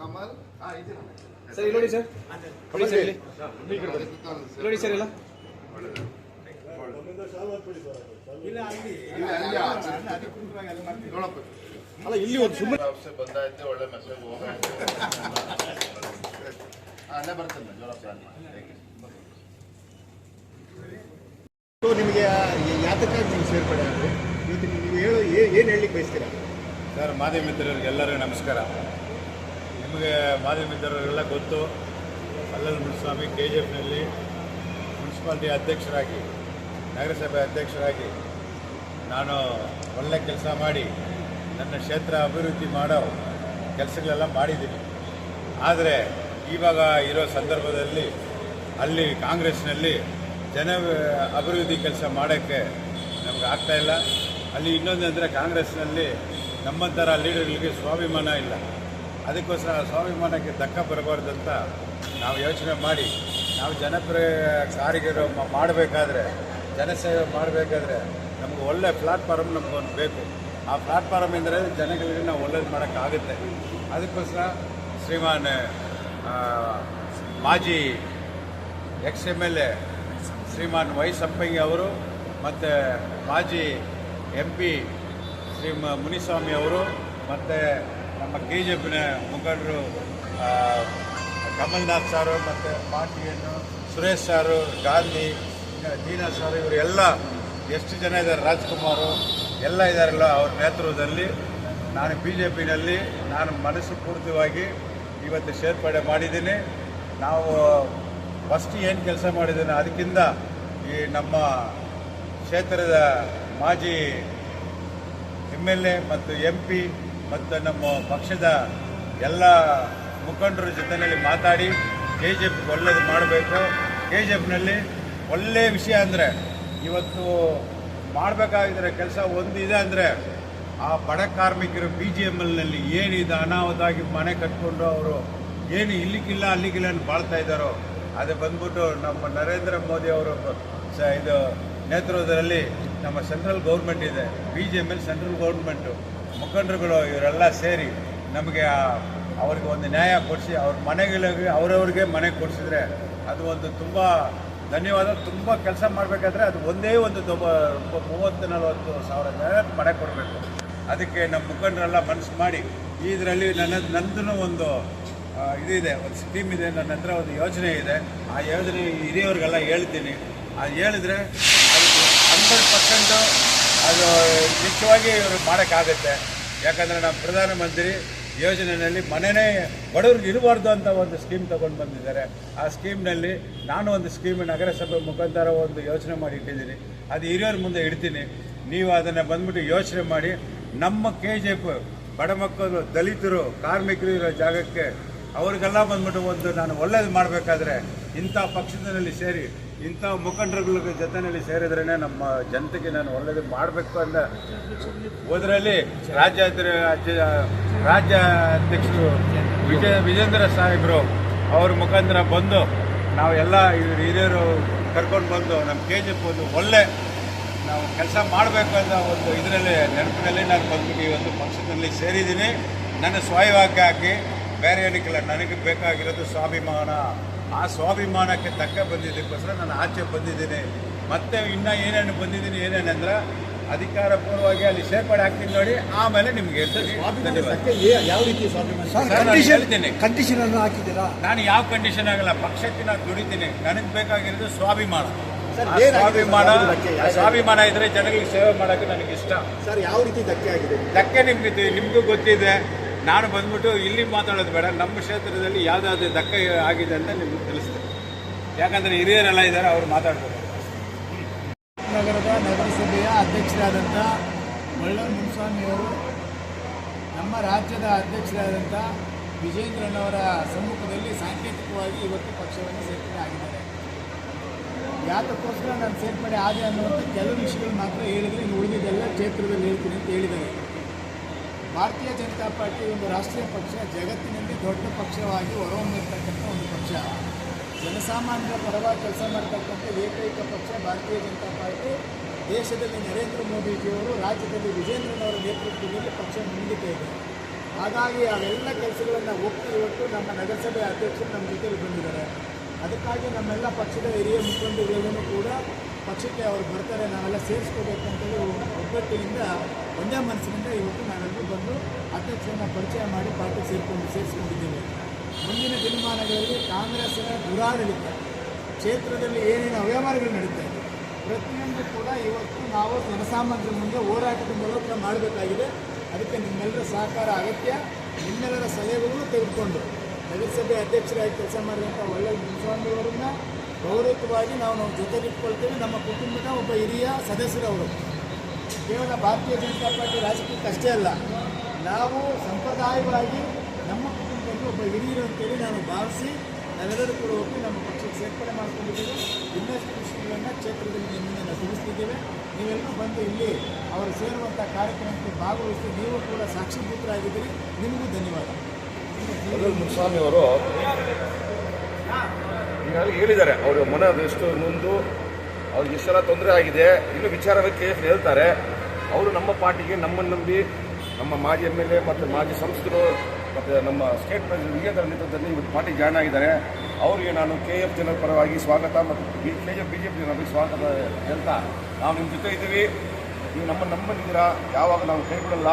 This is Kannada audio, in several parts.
ಕಮಲ್ ಸರ್ ನೋಡಿ ಸರ್ ನೋಡಿ ಸರ್ ನೋಡಿ ಸರ್ ಎಲ್ಲ ಅಲ್ಲ ಇಲ್ಲಿ ಒಂದು ಸುಮ್ಮನೆ ಬಂದಾಯ್ತು ಒಳ್ಳೆ ಮೆಸೇಜ್ ಅಲ್ಲೇ ಬರ್ತದೆ ನಿಮಗೆ ಯಾತಕ್ಕಾಗಿ ನೀವು ಸೇರ್ಪಡೆ ಆದರೆ ಇವತ್ತು ನೀವು ಏನು ಹೇಳಲಿಕ್ಕೆ ಬಯಸ್ತೀರಾ? ಸರ್, ಮಾಧ್ಯಮ ಮಿತ್ರರಿಗೆಲ್ಲರಿಗೂ ನಮಸ್ಕಾರ. ನಿಮಗೆ ಮಾಧ್ಯಮ ಮಿತ್ರರಿಗೆಲ್ಲ ಗೊತ್ತು, ಅಲ್ಲಲ್ ಮುನಿಸ್ವಾಮಿ KGFನಲ್ಲಿ ಮುನ್ಸಿಪಾಲ್ಟಿ ಅಧ್ಯಕ್ಷರಾಗಿ, ನಗರಸಭೆ ಅಧ್ಯಕ್ಷರಾಗಿ ನಾನು ಒಳ್ಳೆ ಕೆಲಸ ಮಾಡಿ ನನ್ನ ಕ್ಷೇತ್ರ ಅಭಿವೃದ್ಧಿ ಮಾಡೋ ಕೆಲಸಗಳೆಲ್ಲ ಮಾಡಿದ್ದೀನಿ. ಆದರೆ ಇವಾಗ ಇರೋ ಸಂದರ್ಭದಲ್ಲಿ ಅಲ್ಲಿ ಕಾಂಗ್ರೆಸ್ನಲ್ಲಿ ಅಭಿವೃದ್ಧಿ ಕೆಲಸ ಮಾಡೋಕ್ಕೆ ನಮ್ಗೆ ಆಗ್ತಾಯಿಲ್ಲ. ಅಲ್ಲಿ ಇನ್ನೊಂದಂದರೆ ಕಾಂಗ್ರೆಸ್ನಲ್ಲಿ ನಮ್ಮಂಥರ ಲೀಡರ್ಗಳಿಗೆ ಸ್ವಾಭಿಮಾನ ಇಲ್ಲ. ಅದಕ್ಕೋಸ್ಕರ ಸ್ವಾಭಿಮಾನಕ್ಕೆ ಧಕ್ಕ ಬರಬಾರ್ದಂತ ನಾವು ಯೋಚನೆ ಮಾಡಿ ನಾವು ಜನಪ್ರಿಯ ಸಾರಿಗೆ ಮಾಡಬೇಕಾದ್ರೆ, ಜನಸೇವೆ ಮಾಡಬೇಕಾದ್ರೆ ನಮ್ಗೆ ಒಳ್ಳೆ ಪ್ಲಾಟ್ಫಾರ್ಮ್ ನಮಗೊಂದು ಬೇಕು. ಆ ಪ್ಲಾಟ್ಫಾರ್ಮ್ ಎಂದರೆ ಜನಗಳಿಗೆ ನಾವು ಒಳ್ಳೇದು ಮಾಡೋಕ್ಕಾಗುತ್ತೆ. ಅದಕ್ಕೋಸ್ಕರ ಶ್ರೀಮಾನ್ ಮಾಜಿ XMLA ಶ್ರೀಮಾನ್ ವೈ ಸಂಪಂಗಿ ಅವರು ಮತ್ತು ಮಾಜಿ MP ಶ್ರೀ ಮುನಿಸ್ವಾಮಿ ಅವರು ಮತ್ತು ನಮ್ಮ KGFನ ಮುಖಂಡರು ಕಮಲ್ನಾಥ್ ಸಾರು ಮತ್ತು ಪಾರ್ಟಿಯನ್ನು ಸುರೇಶ್ ಸಾರು, ಗಾಂಧಿ, ದೀನಾ ಸಾರು, ಇವರೆಲ್ಲ ಎಷ್ಟು ಜನ ಇದ್ದಾರೆ, ರಾಜ್ಕುಮಾರು ಎಲ್ಲ ಇದ್ದಾರಲ್ಲ, ಅವ್ರ ನೇತೃತ್ವದಲ್ಲಿ ನಾನು BJPನಲ್ಲಿ ನಾನು ಮನಸ್ಸು ಪೂರ್ತಿಯಾಗಿ ಇವತ್ತು ಸೇರ್ಪಡೆ ಮಾಡಿದ್ದೀನಿ. ನಾವು ಫಸ್ಟ್ ಏನು ಕೆಲಸ ಮಾಡಿದ್ದೇನೆ ಅದಕ್ಕಿಂತ ಈ ನಮ್ಮ ಕ್ಷೇತ್ರದ ಮಾಜಿ MLA ಮತ್ತು MP ಮತ್ತು ನಮ್ಮ ಪಕ್ಷದ ಎಲ್ಲ ಮುಖಂಡರ ಜೊತೆಯಲ್ಲಿ ಮಾತಾಡಿ KGF ಒಳ್ಳೇದು ಮಾಡಬೇಕು. KGFನಲ್ಲಿ ಒಳ್ಳೆಯ ವಿಷಯ ಅಂದರೆ ಇವತ್ತು ಮಾಡಬೇಕಾಗಿದ್ರೆ ಕೆಲಸ ಒಂದಿದೆ ಅಂದರೆ ಆ ಬಡ ಕಾರ್ಮಿಕರು BGMLನಲ್ಲಿ ಏನಿದೆ ಅನಾಹುತವಾಗಿ ಮನೆ ಕಟ್ಕೊಂಡು ಅವರು ಏನು ಇಲ್ಲಿಗಿಲ್ಲ ಅಲ್ಲಿಗಿಲ್ಲ ಅಂತ ಬಾಳ್ತಾ ಇದ್ದಾರೋ ಅದು ಬಂದ್ಬಿಟ್ಟು ನಮ್ಮ ನರೇಂದ್ರ ಮೋದಿ ಅವರು ಇದು ನೇತೃತ್ವದಲ್ಲಿ ನಮ್ಮ ಸೆಂಟ್ರಲ್ ಗೌರ್ಮೆಂಟ್ ಇದೆ, BGML ಸೆಂಟ್ರಲ್ ಗೌರ್ಮೆಂಟು ಮುಖಂಡರುಗಳು ಇವರೆಲ್ಲ ಸೇರಿ ನಮಗೆ ಅವ್ರಿಗೆ ಒಂದು ನ್ಯಾಯ ಕೊಡಿಸಿ ಅವ್ರ ಮನೆಗಳಿಗೆ ಅವರವ್ರಿಗೆ ಮನೆ ಕೊಡಿಸಿದ್ರೆ ಅದು ಒಂದು ತುಂಬ ಧನ್ಯವಾದ. ತುಂಬ ಕೆಲಸ ಮಾಡಬೇಕಾದ್ರೆ ಅದು ಒಂದೇ ಒಂದು 30-40 ಸಾವಿರ ಜನ ಮನೆ ಕೊಡಬೇಕು. ಅದಕ್ಕೆ ನಮ್ಮ ಮುಖಂಡರೆಲ್ಲ ಮನಸ್ಸು ಮಾಡಿ ಇದರಲ್ಲಿ ನಂದು ಒಂದು ಇದಿದೆ, ಒಂದು ಸ್ಕೀಮ್ ಇದೆ, ನನ್ನ ಹತ್ರ ಒಂದು ಯೋಜನೆ ಇದೆ. ಆ ಯೋಜನೆ ಹಿರಿಯವ್ರಿಗೆಲ್ಲ ಹೇಳ್ತೀನಿ. ಅದು ಹೇಳಿದ್ರೆ ಅದು 100% ಅದು ನಿಜವಾಗಿ ಇವರು ಮಾಡೋಕ್ಕಾಗುತ್ತೆ. ಯಾಕಂದರೆ ನಮ್ಮ ಪ್ರಧಾನಮಂತ್ರಿ ಯೋಜನೆಯಲ್ಲಿ ಮನೆಯೇ ಬಡವ್ರಿಗೆ ಇರಬಾರ್ದು ಅಂತ ಒಂದು ಸ್ಕೀಮ್ ತೊಗೊಂಡು ಬಂದಿದ್ದಾರೆ. ಆ ಸ್ಕೀಮ್ನಲ್ಲಿ ನಾನು ಒಂದು ಸ್ಕೀಮ್ ನಗರಸಭೆ ಮುಖಾಂತರ ಒಂದು ಯೋಚನೆ ಮಾಡಿ ಇಟ್ಟಿದ್ದೀನಿ. ಅದು ಹಿರಿಯರ ಮುಂದೆ ಇಡ್ತೀನಿ. ನೀವು ಅದನ್ನು ಬಂದ್ಬಿಟ್ಟು ಯೋಚನೆ ಮಾಡಿ ನಮ್ಮ KGF ಬಡ ಮಕ್ಕಳು, ದಲಿತರು, ಕಾರ್ಮಿಕರು ಇರೋ ಜಾಗಕ್ಕೆ ಅವ್ರಿಗೆಲ್ಲ ಬಂದ್ಬಿಟ್ಟು ಒಂದು ನಾನು ಒಳ್ಳೇದು ಮಾಡಬೇಕಾದ್ರೆ ಇಂಥ ಪಕ್ಷದಲ್ಲಿ ಸೇರಿ ಇಂಥ ಮುಖಂಡರುಗಳ ಜೊತೆಯಲ್ಲಿ ಸೇರಿದ್ರೇ ನಮ್ಮ ಜನತೆಗೆ ನಾನು ಒಳ್ಳೇದು ಮಾಡಬೇಕು ಅಂತ ಹೋದ್ರಲ್ಲಿ ರಾಜ್ಯಾಧ್ಯಕ್ಷರು ವಿಜೇಂದ್ರ ಸಾಹೇಬರು ಅವ್ರ ಮುಖಾಂತರ ಬಂದು ನಾವೆಲ್ಲ ಹಿರಿಯರು ಕರ್ಕೊಂಡು ಬಂದು ನಮ್ಮ KGF ಒಂದು ಒಳ್ಳೆ ನಾವು ಕೆಲಸ ಮಾಡಬೇಕು ಅಂತ ಒಂದು ಇದರಲ್ಲಿ ನೆನಪಿನಲ್ಲಿ ನಾನು ಬಂದ್ಬಿಟ್ಟು ಈ ಒಂದು ಪಕ್ಷದಲ್ಲಿ ಸೇರಿದ್ದೀನಿ. ನನ್ನ ಸ್ವಯವಾಗಿ ಹಾಕಿ ಬೇರೆ ಏನಕ್ಕಿಲ್ಲ, ನನಗೆ ಬೇಕಾಗಿರೋದು ಸ್ವಾಭಿಮಾನ. ಆ ಸ್ವಾಭಿಮಾನಕ್ಕೆ ತಕ್ಕ ಬಂದಿದ್ದಕ್ಕೋಸ್ಕರ ನಾನು ಆಚೆ ಬಂದಿದ್ದೀನಿ. ಮತ್ತೆ ಇನ್ನೂ ಏನೇನು ಬಂದಿದ್ದೀನಿ ಏನೇನಂದ್ರೆ ಅಧಿಕಾರಪೂರ್ವವಾಗಿ ಅಲ್ಲಿ ಸೇರ್ಪಡೆ ಆಗ್ತೀನಿ ನೋಡಿ, ಆಮೇಲೆ ನಿಮ್ಗೆ ಹೇಳ್ತೀನಿ. ಯಾವ ರೀತಿ ಹೇಳ್ತೀನಿ, ಕಂಡೀಷನ್ ಅನ್ನು ಹಾಕಿದ್ದೀರಾ? ನಾನು ಯಾವ ಕಂಡೀಷನ್ ಆಗಲ್ಲ, ಪಕ್ಷಕ್ಕೆ ನಾನು ದುಡಿತೀನಿ. ನನಗೆ ಬೇಕಾಗಿರೋದು ಸ್ವಾಭಿಮಾನ. ಸ್ವಾಭಿಮಾನ ಇದ್ರೆ ಜನಗಳಿಗೆ ಸೇವೆ ಮಾಡೋಕ್ಕೆ ನನಗೆ ಇಷ್ಟ. ಸರ್, ಯಾವ ರೀತಿ ಧಕ್ಕೆ ಆಗಿದೆ? ಧಕ್ಕೆ ನಿಮಗೂ ಗೊತ್ತಿದೆ. ನಾನು ಬಂದ್ಬಿಟ್ಟು ಇಲ್ಲಿ ಮಾತಾಡೋದು ಬೇಡ, ನಮ್ಮ ಕ್ಷೇತ್ರದಲ್ಲಿ ಯಾವುದಾದ್ರು ಧಕ್ಕೆ ಆಗಿದೆ ಅಂತ ನಿಮ್ಗೆ ತಿಳಿಸ್ತೇನೆ. ಯಾಕಂದರೆ ಹಿರಿಯರೆಲ್ಲ ಇದ್ದಾರೆ, ಅವ್ರು ಮಾತಾಡ್ಬೋದು. ನಗರದ ನಗರಸಭೆಯ ಅಧ್ಯಕ್ಷರಾದಂಥ ಅಲ್ಲಲ್ ಮುನಿಸ್ವಾಮಿಯವರು ನಮ್ಮ ರಾಜ್ಯದ ಅಧ್ಯಕ್ಷರಾದಂಥ ವಿಜೇಂದ್ರನವರ ಸಮ್ಮುಖದಲ್ಲಿ ಸಾಂಕೇತಿಕವಾಗಿ ಇವತ್ತು ಪಕ್ಷವನ್ನು ಸೇರ್ಪಡೆ ಆಗಿದ್ದಾರೆ. ಯಾತಕ್ಕೋಸ್ಕರ ನಾನು ಸೇರ್ಪಡೆ ಆದೆ ಅನ್ನುವಂಥ ಕೆಲವು ವಿಷಯಗಳು ಮಾತ್ರ ಹೇಳಿದರೆ, ಇನ್ನು ಉಳಿದಿದ್ದೆಲ್ಲ ಕ್ಷೇತ್ರದಲ್ಲಿ ಹೇಳ್ತೀನಿ ಅಂತ ಹೇಳಿದ್ದಾರೆ. ಭಾರತೀಯ ಜನತಾ ಪಾರ್ಟಿ ಒಂದು ರಾಷ್ಟ್ರೀಯ ಪಕ್ಷ, ಜಗತ್ತಿನಲ್ಲಿ ದೊಡ್ಡ ಪಕ್ಷವಾಗಿ ಹೊರಹೊಮ್ಮಿರ್ತಕ್ಕಂಥ ಒಂದು ಪಕ್ಷ. ಜನಸಾಮಾನ್ಯರ ಪರವಾಗಿ ಕೆಲಸ ಮಾಡ್ತಕ್ಕಂಥ ಏಕೈಕ ಪಕ್ಷ ಭಾರತೀಯ ಜನತಾ ಪಾರ್ಟಿ. ದೇಶದಲ್ಲಿ ನರೇಂದ್ರ ಮೋದಿಜಿಯವರು, ರಾಜ್ಯದಲ್ಲಿ ವಿಜೇಂದ್ರನವರ ನೇತೃತ್ವದಲ್ಲಿ ಪಕ್ಷ ಮುಂದಿತಾ ಇದೆ. ಹಾಗಾಗಿ ಅವೆಲ್ಲ ಕೆಲಸಗಳನ್ನು ಒಪ್ಪಿ ಇವತ್ತು ನಮ್ಮ ನಗರಸಭೆ ಅಧ್ಯಕ್ಷರು ನಮ್ಮ ಜೊತೆಲಿ ಬಂದಿದ್ದಾರೆ. ಅದಕ್ಕಾಗಿ ನಮ್ಮೆಲ್ಲ ಪಕ್ಷದ ಹಿರಿಯ ಮುಖಂಡರುಗಳನ್ನು ಕೂಡ ಪಕ್ಷಕ್ಕೆ ಅವರು ಬರ್ತಾರೆ, ನಾವೆಲ್ಲ ಸೇರಿಸ್ಕೋಬೇಕಂತೇಳಿ ಒಗ್ಗಟ್ಟಿನಿಂದ ಒಂದೇ ಮನಸ್ಸಿನಿಂದ ಇವತ್ತು ನಾವೆಲ್ಲರೂ ಬಂದು ಅಧ್ಯಕ್ಷರನ್ನು ಪರಿಚಯ ಮಾಡಿ ಪಾರ್ಟಿಗೆ ಸೇರಿಸ್ಕೊಂಡಿದ್ದೇವೆ. ಮುಂದಿನ ದಿನಮಾನಗಳಲ್ಲಿ ಕಾಂಗ್ರೆಸ್ಸಿನ ದುರಾಡಳಿತ ಕ್ಷೇತ್ರದಲ್ಲಿ ಏನೇನು ಅವ್ಯವಹಾರಗಳು ನಡೀತಾ ಇದೆ ಪ್ರತಿಯೊಂದು ಕೂಡ ಇವತ್ತು ನಾವು ಜನಸಾಮಾನ್ಯರ ಮುಂದೆ ಹೋರಾಟದ ಮೂಲಕ ಮಾಡಬೇಕಾಗಿದೆ. ಅದಕ್ಕೆ ನಿಮ್ಮೆಲ್ಲರ ಸಹಕಾರ ಅಗತ್ಯ. ನಿಮ್ಮೆಲ್ಲರ ಸಲಹೆಗಳನ್ನು ತೆಗೆದುಕೊಂಡು ನಗರಸಭೆ ಅಧ್ಯಕ್ಷರಾಗಿ ಕೆಲಸ ಮಾಡಿದಂಥ ಒಳ್ಳೆಯ ಮುನಿಸ್ವಾಮಿಯವರನ್ನು ಗೌರವಯುತವಾಗಿ ನಾವು ಜೊತೆಲಿಟ್ಕೊಳ್ತೇವೆ. ನಮ್ಮ ಕುಟುಂಬದ ಒಬ್ಬ ಹಿರಿಯ ಸದಸ್ಯರವರು. ಕೇವಲ ಭಾರತೀಯ ಜನತಾ ಪಾರ್ಟಿ ರಾಜಕೀಯಕ್ಕೆ ಅಷ್ಟೇ ಅಲ್ಲ, ನಾವು ಸಂಪ್ರದಾಯವಾಗಿ ನಮ್ಮ ಕುಟುಂಬದಲ್ಲಿ ಒಬ್ಬ ಹಿರಿಯರು ಅಂತೇಳಿ ನಾನು ಭಾವಿಸಿ ನಾವೆಲ್ಲರೂ ಕೂಡ ಹೋಗಿ ನಮ್ಮ ಪಕ್ಷಕ್ಕೆ ಸೇರ್ಪಡೆ ಮಾಡಿಕೊಂಡಿದ್ದೇವೆ. ಇನ್ನಷ್ಟು ವಿಷಯಗಳನ್ನು ಕ್ಷೇತ್ರದಲ್ಲಿ ನಿನ್ನೆ ನಾವು ತಿಳಿಸ್ತಿದ್ದೇವೆ. ನೀವೆಲ್ಲರೂ ಬಂದು ಇಲ್ಲಿ ಅವರು ಸೇರುವಂಥ ಕಾರ್ಯಕ್ರಮಕ್ಕೆ ಭಾಗವಹಿಸಿ ನೀವು ಕೂಡ ಸಾಕ್ಷೀಭೂತರಾಗಿದ್ದೀರಿ. ನಿಮಗೂ ಧನ್ಯವಾದ. ಮುನಿಸ್ವಾಮಿ ಅವರು ಈಗಾಗಲೇ ಹೇಳಿದ್ದಾರೆ, ಅವರು ಮನ ಎಷ್ಟು ನೊಂದು ಅವ್ರಿಗೆ ಇಷ್ಟೆಲ್ಲ ತೊಂದರೆ ಆಗಿದೆ, ಇನ್ನೂ ವಿಚಾರಕ್ಕೆ ಹೇಳ್ತಾರೆ. ಅವರು ನಮ್ಮ ಪಾರ್ಟಿಗೆ ನಮ್ಮನ್ನು ನಂಬಿ ನಮ್ಮ ಮಾಜಿ MLA ಮತ್ತು ಮಾಜಿ ಸಂಸದರು ಮತ್ತು ನಮ್ಮ ಸ್ಟೇಟ್ ಪ್ರೆಸಿಡೆಂಟ್ ವಿಜೇಂದ್ರ ನೇತೃತ್ವದಲ್ಲಿ ಇವತ್ತು ಪಾರ್ಟಿ ಜಾಯ್ನ್ ಆಗಿದ್ದಾರೆ. ಅವರಿಗೆ ನಾನು KF ಜನರ ಪರವಾಗಿ ಸ್ವಾಗತ ಮತ್ತು BJP ಜನರಿಗೆ ಸ್ವಾಗತ ಹೇಳ್ತಾ, ನಾವು ನಿಮ್ಮ ಜೊತೆ ಇದ್ದೀವಿ, ನೀವು ನಮ್ಮನ್ನು ನಂಬಂದಿದ್ದೀರಾ, ಯಾವಾಗ ನಾವು ಕೈ ಬಿಡಲ್ಲ.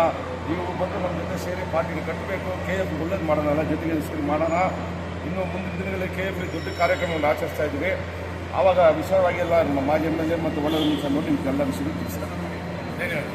ನೀವು ಬಂದು ನಮ್ಮ ಜೊತೆ ಸೇರಿ ಪಾರ್ಟಿಗೆ ಕಟ್ಟಬೇಕು, KF ಒಳ್ಳೇದು ಮಾಡೋಣ, ಜೊತೆಗೆ ಸೇರಿ ಮಾಡೋಣ. ಇನ್ನು ಮುಂದಿನ ದಿನಗಳಲ್ಲಿ KF ದೊಡ್ಡ ಕಾರ್ಯಕ್ರಮವನ್ನು ಆಚರಿಸ್ತಾ ಇದ್ದೀವಿ. ಆವಾಗ ವಿಷಯವಾಗಿ ಎಲ್ಲ ನಮ್ಮ ಮಾಜಿ MLA ಮತ್ತು ಒಳ್ಳೆಯ ನೋಡಿ ನಿಮಗೆಲ್ಲ ವಿಷಯ ತಿಳಿಸ್ತಾರೆ. ಧನ್ಯವಾದ.